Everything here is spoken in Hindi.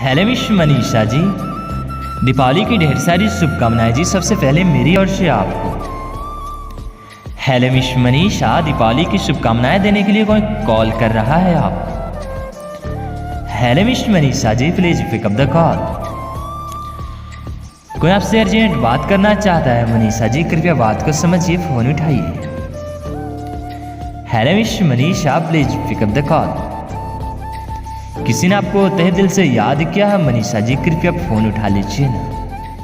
हेलो मिस मनीषा जी, दीपावली की ढेर सारी शुभकामनाएं जी। सबसे पहले मेरी ओर से आपको। हेलो मिस मनीषा, दीपावली की शुभकामनाएं देने के लिए कोई कॉल कर रहा है आपको। Hello miss Manisha ji, please pick up the call. कोई आपसे अर्जेंट बात करना चाहता है मनीषा जी, कृपया बात को समझिए, फोन उठाइए। Hello miss Manisha, please pick up the call. किसी ने आपको तहे दिल से याद किया है मनीषा जी, कृपया फोन उठा लीजिए ना।